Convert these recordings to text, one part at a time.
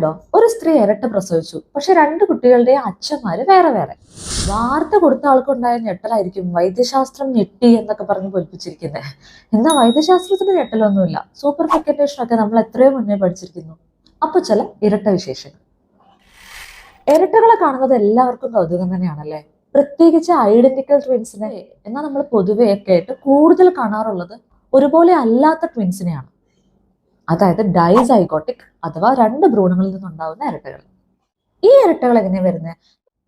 കണ്ടോ, ഒരു സ്ത്രീ ഇരട്ട പ്രസവിച്ചു, പക്ഷെ രണ്ട് കുട്ടികളുടെ അച്ഛന്മാര് വേറെ വേറെ. വാർത്ത കൊടുത്ത ആൾക്കുണ്ടായ ഞെട്ടലായിരിക്കും വൈദ്യശാസ്ത്രം ഞെട്ടി എന്നൊക്കെ പറഞ്ഞ് പൊലിപ്പിച്ചിരിക്കുന്നത്. എന്നാൽ വൈദ്യശാസ്ത്രത്തിന് ഞെട്ടലൊന്നുമില്ല. സൂപ്പർ ഫെക്കൻറ്റേഷൻ ഒക്കെ നമ്മൾ എത്രയോ മുന്നേ പഠിച്ചിരിക്കുന്നു. അപ്പൊ ചില ഇരട്ട വിശേഷങ്ങൾ. ഇരട്ടകളെ കാണുന്നത് എല്ലാവർക്കും കൗതുകം തന്നെയാണല്ലേ, പ്രത്യേകിച്ച് ഐഡന്റിക്കൽ ട്വിൻസിനെ. എന്നാൽ നമ്മൾ പൊതുവെ കേട്ട് കൂടുതൽ കാണാറുള്ളത് ഒരുപോലെ അല്ലാത്ത ട്വിൻസിനെയാണ്, അതായത് ഡൈസൈഗോട്ടിക് അഥവാ രണ്ട് ഭ്രൂണങ്ങളിൽ നിന്നുണ്ടാവുന്ന ഇരട്ടകൾ. ഈ ഇരട്ടകൾ എങ്ങനെയാണ് വരുന്നത്?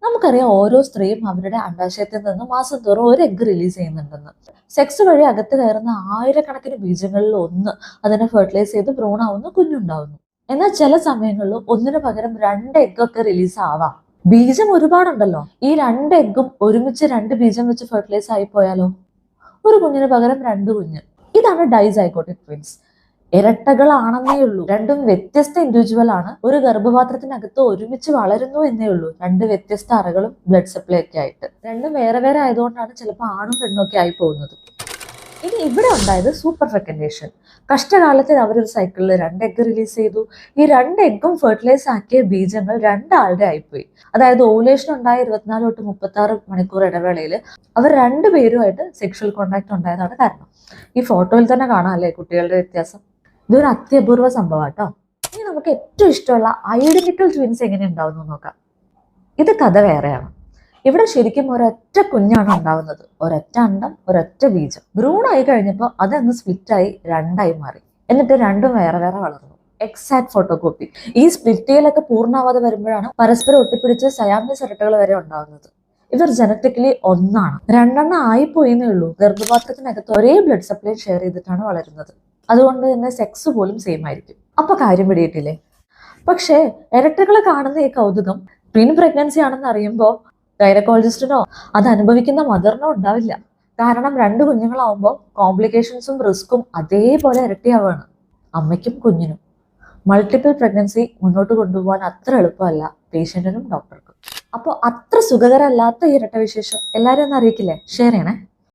നമുക്കറിയാം, ഓരോ സ്ത്രീയും അവരുടെ അണ്ടാശയത്തിൽ നിന്ന് മാസം തോറും ഒരു എഗ് റിലീസ് ചെയ്യുന്നുണ്ടെന്ന്. സെക്സ് വഴി അകത്ത് കയറുന്ന ആയിരക്കണക്കിന് ബീജങ്ങളിൽ ഒന്ന് അതിനെ ഫെർട്ടിലൈസ് ചെയ്ത് ഭ്രൂണാവുന്നു, കുഞ്ഞുണ്ടാവുന്നു. എന്നാൽ ചില സമയങ്ങളിൽ ഒന്നിനു പകരം രണ്ട് എഗ്ഗൊക്കെ റിലീസ് ആവാം. ബീജം ഒരുപാടുണ്ടല്ലോ, ഈ രണ്ട് എഗ്ഗും ഒരുമിച്ച് രണ്ട് ബീജം വെച്ച് ഫെർട്ടിലൈസ് ആയി പോയാലോ? ഒരു കുഞ്ഞിന് പകരം രണ്ട് കുഞ്ഞ്. ഇതാണ് ഡൈസൈഗോട്ടിക് ട്വിൻസ്. ഇരട്ടകളാണെന്നേ ഉള്ളൂ, രണ്ടും വ്യത്യസ്ത ഇൻഡിവിജ്വൽ ആണ്. ഒരു ഗർഭപാത്രത്തിനകത്ത് ഒരുമിച്ച് വളരുന്നു എന്നേ ഉള്ളൂ, രണ്ട് വ്യത്യസ്ത അറകളും ബ്ലഡ് സപ്ലൈ ഒക്കെ ആയിട്ട്. രണ്ടും വേറെ വേറെ ആയതുകൊണ്ടാണ് ചിലപ്പോൾ ആണും പെണ്ണും ഒക്കെ ആയി പോകുന്നത്. ഇനി ഇവിടെ ഉണ്ടായത് സൂപ്പർ ഫെക്കൻറ്റേഷൻ. കഷ്ടകാലത്തിൽ അവരൊരു സൈക്കിളിൽ രണ്ട് എഗ് റിലീസ് ചെയ്തു. ഈ രണ്ട് എഗ്ഗും ഫെർട്ടിലൈസ് ആക്കിയ ബീജങ്ങൾ രണ്ടാളുടെ ആയിപ്പോയി. അതായത് ഓവുലേഷൻ ഉണ്ടായ 24 തൊട്ട് 36 മണിക്കൂർ ഇടവേളയിൽ അവർ രണ്ടുപേരുമായിട്ട് സെക്ഷൽ കോണ്ടാക്ട് ഉണ്ടായതാണ് കാരണം. ഈ ഫോട്ടോയിൽ തന്നെ കാണാം അല്ലേ കുട്ടികളുടെ വ്യത്യാസം. ഇതൊരു അത്യപൂർവ സംഭവം കേട്ടോ. ഇനി നമുക്ക് ഏറ്റവും ഇഷ്ടമുള്ള ഐഡന്റിക്കൽ ട്വിൻസ് എങ്ങനെ ഉണ്ടാവുന്നു നോക്കാം. ഇത് കഥ വേറെയാണ്. ഇവിടെ ശരിക്കും ഒരൊറ്റ കുഞ്ഞാണ് ഉണ്ടാവുന്നത്, ഒരൊറ്റ അണ്ടം, ഒരൊറ്റ ബീജം. ഭ്രൂണമായി കഴിഞ്ഞപ്പോൾ അതങ്ങ് സ്പ്ലിറ്റായി രണ്ടായി മാറി. എന്നിട്ട് രണ്ടും വേറെ വേറെ വളർന്നു. Exact photo copy. ഈ സ്പ്ലിറ്റിയിലൊക്കെ പൂർണ്ണാവാതെ വരുമ്പോഴാണ് പരസ്പരം ഒട്ടിപ്പിടിച്ച് സയാമീസ് ഇരട്ടകൾ വരെ ഉണ്ടാവുന്നത്. ഇവർ ജനറ്റിക്കലി ഒന്നാണ്. രണ്ടെണ്ണം ആയിപ്പോയെന്നേ ഉള്ളൂ. ഗർഭപാത്രത്തിനകത്ത് ഒരേ ബ്ലഡ് സപ്ലൈ ഷെയർ ചെയ്തിട്ടാണ് വളരുന്നത്. അതുകൊണ്ട് തന്നെ സെക്സ് പോലും സെയിം ആയിരിക്കും. അപ്പൊ കാര്യം പിടിയിട്ടില്ലേ? പക്ഷേ ഇരട്ടകളെ കാണുന്ന ഈ കൗതുകം ട്വിൻ പ്രഗ്നൻസി ആണെന്ന് അറിയുമ്പോൾ ഗൈനക്കോളജിസ്റ്റിനോ അത് അനുഭവിക്കുന്ന മദറിനോ ഉണ്ടാവില്ല. കാരണം രണ്ട് കുഞ്ഞുങ്ങളാവുമ്പോൾ കോംപ്ലിക്കേഷൻസും റിസ്ക്കും അതേപോലെ ഇരട്ടിയാവാണ്, അമ്മയ്ക്കും കുഞ്ഞിനും. മൾട്ടിപ്പിൾ പ്രഗ്നൻസി മുന്നോട്ട് കൊണ്ടുപോകാൻ അത്ര എളുപ്പമല്ല പേഷ്യന്റിനും ഡോക്ടർക്കും. അപ്പോൾ അത്ര സുഖകരമല്ലാത്ത ഈ ഇരട്ട വിശേഷം എല്ലാവരും ഒന്ന് അറിയിക്കില്ലേ? ഷെയർ ചെയ്യണേ.